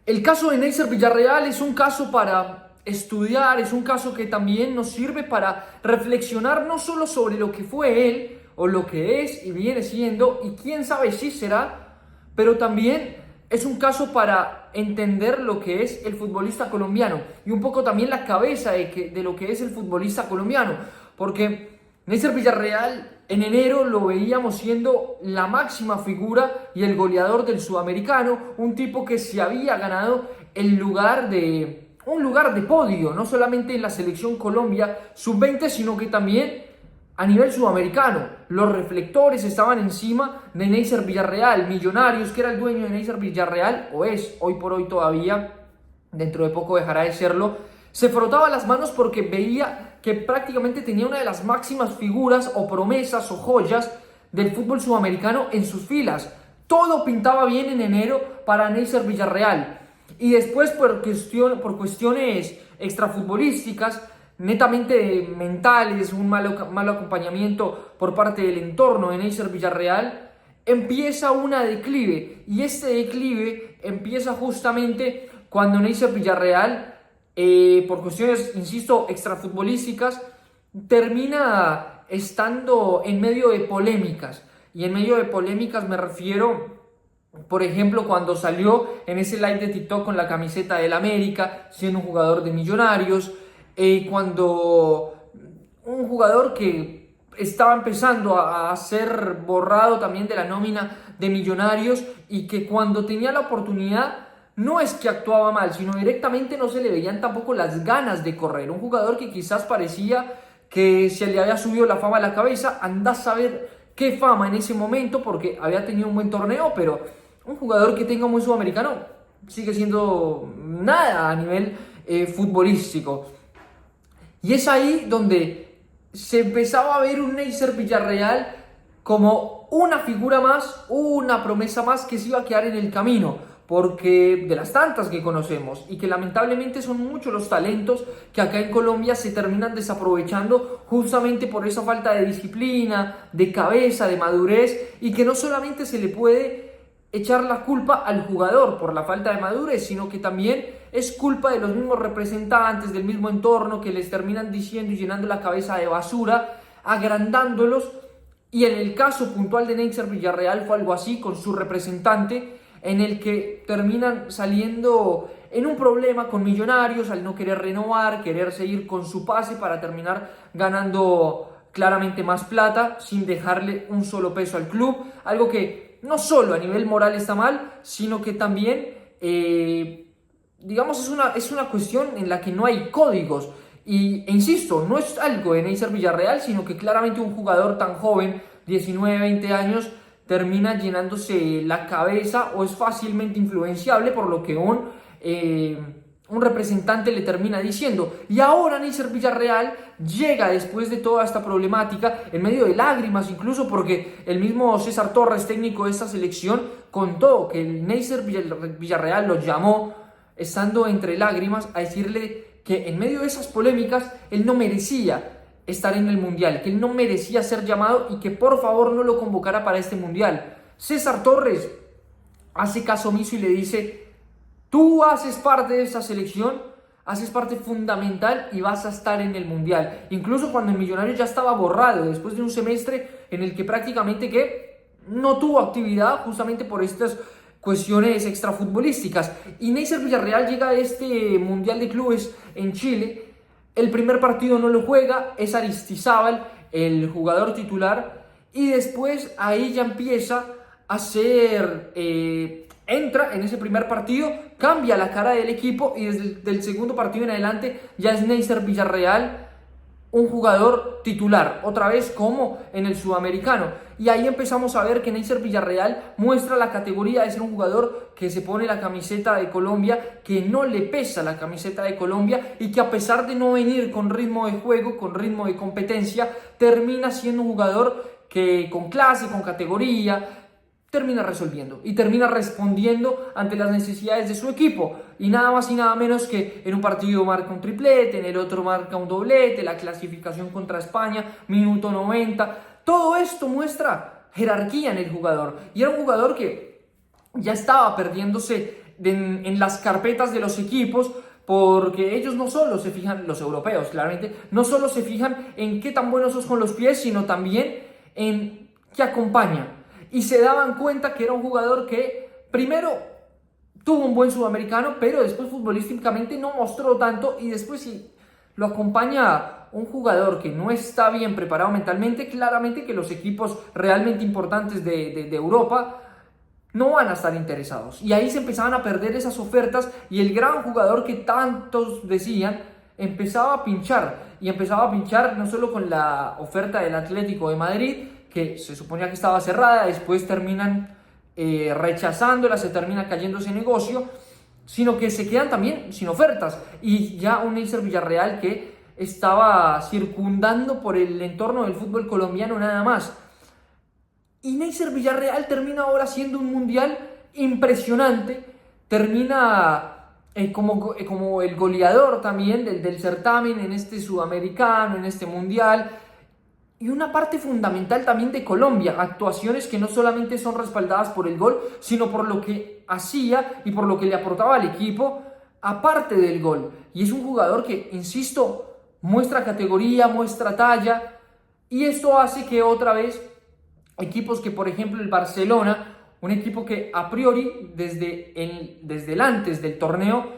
El caso de Neisser Villarreal es un caso para estudiar, es un caso que también nos sirve para reflexionar no solo sobre lo que fue él o lo que es y viene siendo y quién sabe si será, pero también es un caso para entender lo que es el futbolista colombiano y un poco también la cabeza de lo que es el futbolista colombiano, porque Neisser Villarreal en enero lo veíamos siendo la máxima figura y el goleador del sudamericano, un tipo que se había ganado un lugar de podio, no solamente en la selección Colombia sub-20, sino que también a nivel sudamericano. Los reflectores estaban encima de Neisser Villarreal. Millonarios, que era el dueño de Neisser Villarreal, o es hoy por hoy todavía, dentro de poco dejará de serlo, se frotaba las manos porque veía que prácticamente tenía una de las máximas figuras o promesas o joyas del fútbol sudamericano en sus filas. Todo pintaba bien en enero para Neisser Villarreal. Y después por cuestiones extrafutbolísticas, netamente mentales, un malo acompañamiento por parte del entorno de Neisser Villarreal, empieza una declive. Y este declive empieza justamente cuando Neisser Villarreal, por cuestiones, insisto, extrafutbolísticas, termina estando en medio de polémicas. Y en medio de polémicas me refiero, por ejemplo, cuando salió en ese live de TikTok con la camiseta del América, siendo un jugador de Millonarios, cuando un jugador que estaba empezando a ser borrado también de la nómina de Millonarios y que cuando tenía la oportunidad no es que actuaba mal, sino directamente no se le veían tampoco las ganas de correr. Un jugador que quizás parecía que se le había subido la fama a la cabeza, anda a saber qué fama en ese momento porque había tenido un buen torneo, pero un jugador que tenga un buen sudamericano sigue siendo nada a nivel futbolístico. Y es ahí donde se empezaba a ver un Neisser Villarreal como una figura más, una promesa más que se iba a quedar en el camino, porque de las tantas que conocemos y que lamentablemente son muchos los talentos que acá en Colombia se terminan desaprovechando justamente por esa falta de disciplina, de cabeza, de madurez, y que no solamente se le puede echar la culpa al jugador por la falta de madurez, sino que también es culpa de los mismos representantes, del mismo entorno, que les terminan diciendo y llenando la cabeza de basura, agrandándolos. Y en el caso puntual de Neisser Villarreal fue algo así con su representante, en el que terminan saliendo en un problema con Millonarios al no querer renovar, querer seguir con su pase para terminar ganando claramente más plata sin dejarle un solo peso al club, algo que no solo a nivel moral está mal, sino que también, digamos, es una cuestión en la que no hay códigos. E insisto, no es algo de Neisser Villarreal, sino que claramente un jugador tan joven, 19, 20 años, termina llenándose la cabeza o es fácilmente influenciable por lo que un representante le termina diciendo. Y ahora Neisser Villarreal llega después de toda esta problemática, en medio de lágrimas incluso, porque el mismo César Torres, técnico de esta selección, contó que el Neisser Villarreal lo llamó estando entre lágrimas a decirle que en medio de esas polémicas él no merecía estar en el Mundial, que él no merecía ser llamado y que por favor no lo convocara para este Mundial. César Torres hace caso omiso y le dice: tú haces parte de esta selección, haces parte fundamental y vas a estar en el Mundial. Incluso cuando el Millonarios ya estaba borrado, después de un semestre en el que prácticamente que no tuvo actividad justamente por estas cuestiones extrafutbolísticas. Y Neisser Villarreal llega a este Mundial de Clubes en Chile. El primer partido no lo juega, es Aristizábal el jugador titular, y después ahí ya empieza a ser, entra en ese primer partido, cambia la cara del equipo y desde el segundo partido en adelante ya es Neisser Villarreal un jugador titular, otra vez como en el sudamericano. Y ahí empezamos a ver que Neisser Villarreal muestra la categoría de ser un jugador que se pone la camiseta de Colombia, que no le pesa la camiseta de Colombia y que a pesar de no venir con ritmo de juego, con ritmo de competencia, termina siendo un jugador que con clase, con categoría, termina resolviendo y termina respondiendo ante las necesidades de su equipo. Y nada más y nada menos que en un partido marca un triplete, en el otro marca un doblete, la clasificación contra España, minuto 90. Todo esto muestra jerarquía en el jugador. Y era un jugador que ya estaba perdiéndose en las carpetas de los equipos, porque ellos no solo se fijan, los europeos claramente, no solo se fijan en qué tan buenos sos con los pies, sino también en qué acompaña. Y se daban cuenta que era un jugador que primero tuvo un buen sudamericano, pero después futbolísticamente no mostró tanto, y después si lo acompaña un jugador que no está bien preparado mentalmente, claramente que los equipos realmente importantes de Europa no van a estar interesados. Y ahí se empezaban a perder esas ofertas, y el gran jugador que tantos decían empezaba a pinchar. Y empezaba a pinchar no solo con la oferta del Atlético de Madrid, que se suponía que estaba cerrada, después terminan rechazándola, se termina cayendo ese negocio, sino que se quedan también sin ofertas. Y ya un Neisser Villarreal que estaba circundando por el entorno del fútbol colombiano nada más. Y Neisser Villarreal termina ahora siendo un mundial impresionante, termina como el goleador también del certamen en este sudamericano, en este mundial, y una parte fundamental también de Colombia, actuaciones que no solamente son respaldadas por el gol, sino por lo que hacía y por lo que le aportaba al equipo, aparte del gol. Y es un jugador que, insisto, muestra categoría, muestra talla, y esto hace que otra vez equipos que, por ejemplo, el Barcelona, un equipo que a priori, desde el antes del torneo,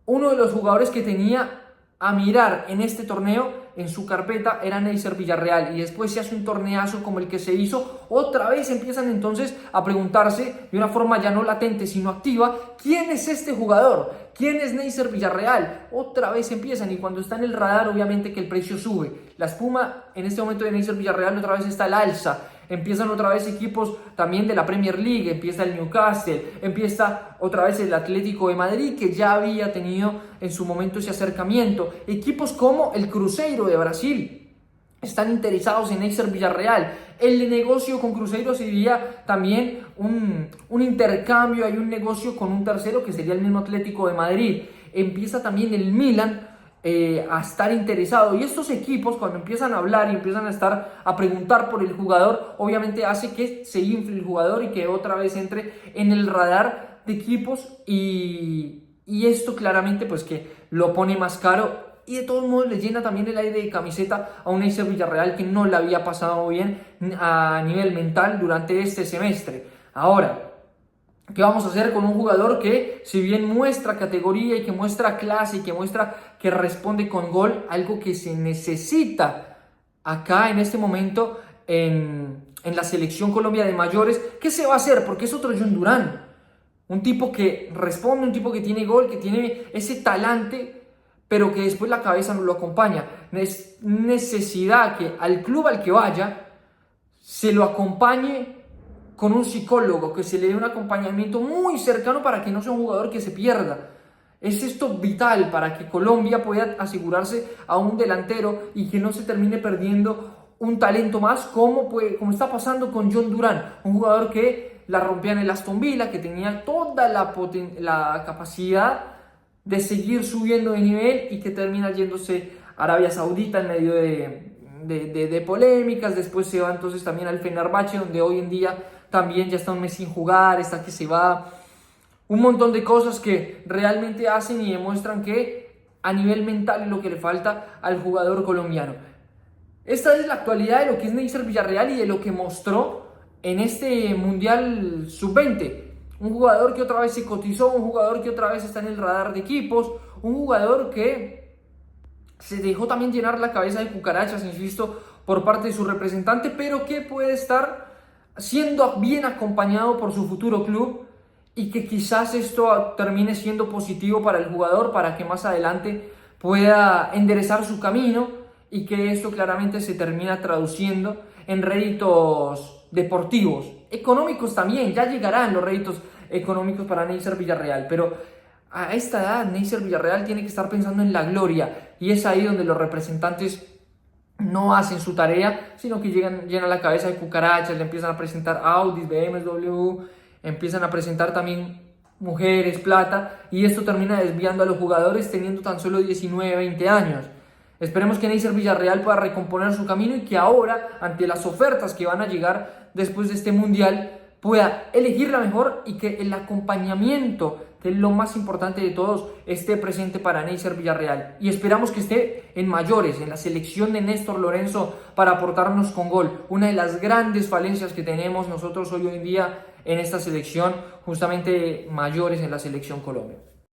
uno de los jugadores que tenía a mirar en este torneo, en su carpeta, era Neisser Villarreal, y después se hace un torneazo como el que se hizo, otra vez empiezan entonces a preguntarse de una forma ya no latente sino activa, ¿quién es este jugador? ¿Quién es Neisser Villarreal? Otra vez empiezan, y cuando está en el radar obviamente que el precio sube. La espuma en este momento de Neisser Villarreal otra vez está al alza. Empiezan otra vez equipos también de la Premier League, empieza el Newcastle, empieza otra vez el Atlético de Madrid, que ya había tenido en su momento ese acercamiento. Equipos como el Cruzeiro de Brasil están interesados en Neisser Villarreal. El negocio con Cruzeiro sería también un intercambio, hay un negocio con un tercero que sería el mismo Atlético de Madrid. Empieza también el Milan a estar interesado, y estos equipos cuando empiezan a hablar y empiezan a preguntar por el jugador, obviamente hace que se infle el jugador y que otra vez entre en el radar de equipos, y esto claramente pues que lo pone más caro, y de todos modos le llena también el aire de camiseta a un Neisser Villarreal que no le había pasado bien a nivel mental durante este semestre. Ahora, ¿qué vamos a hacer con un jugador que, si bien muestra categoría y que muestra clase y que muestra que responde con gol, algo que se necesita acá en este momento en la selección Colombia de mayores? ¿Qué se va a hacer? Porque es otro John Durán, un tipo que responde, un tipo que tiene gol, que tiene ese talante, pero que después la cabeza no lo acompaña. Es necesidad que al club al que vaya se lo acompañe con un psicólogo, que se le dé un acompañamiento muy cercano para que no sea un jugador que se pierda. Es esto vital para que Colombia pueda asegurarse a un delantero y que no se termine perdiendo un talento más, como está pasando con John Durán, un jugador que la rompía en el Aston Villa, que tenía toda la capacidad de seguir subiendo de nivel, y que termina yéndose a Arabia Saudita en medio de polémicas. Después se va entonces también al Fenerbahce, donde hoy en día también ya está un mes sin jugar, está que se va. Un montón de cosas que realmente hacen y demuestran que a nivel mental es lo que le falta al jugador colombiano. Esta es la actualidad de lo que es Neisser Villarreal y de lo que mostró en este Mundial Sub-20. Un jugador que otra vez se cotizó, un jugador que otra vez está en el radar de equipos, un jugador que se dejó también llenar la cabeza de cucarachas, insisto, por parte de su representante, pero que puede estar siendo bien acompañado por su futuro club, y que quizás esto termine siendo positivo para el jugador, para que más adelante pueda enderezar su camino, y que esto claramente se termina traduciendo en réditos deportivos, económicos también. Ya llegarán los réditos económicos para Neisser Villarreal, pero a esta edad Neisser Villarreal tiene que estar pensando en la gloria, y es ahí donde los representantes no hacen su tarea, sino que llenan la cabeza de cucarachas, le empiezan a presentar Audis, BMW, empiezan a presentar también mujeres, plata, y esto termina desviando a los jugadores teniendo tan solo 19, 20 años. Esperemos que Neisser Villarreal pueda recomponer su camino, y que ahora, ante las ofertas que van a llegar después de este mundial, pueda elegir la mejor, y que el acompañamiento que lo más importante de todos, esté presente para Neisser Villarreal. Y esperamos que esté en mayores, en la selección de Néstor Lorenzo, para aportarnos con gol. Una de las grandes falencias que tenemos nosotros hoy en día en esta selección, justamente mayores en la selección Colombia.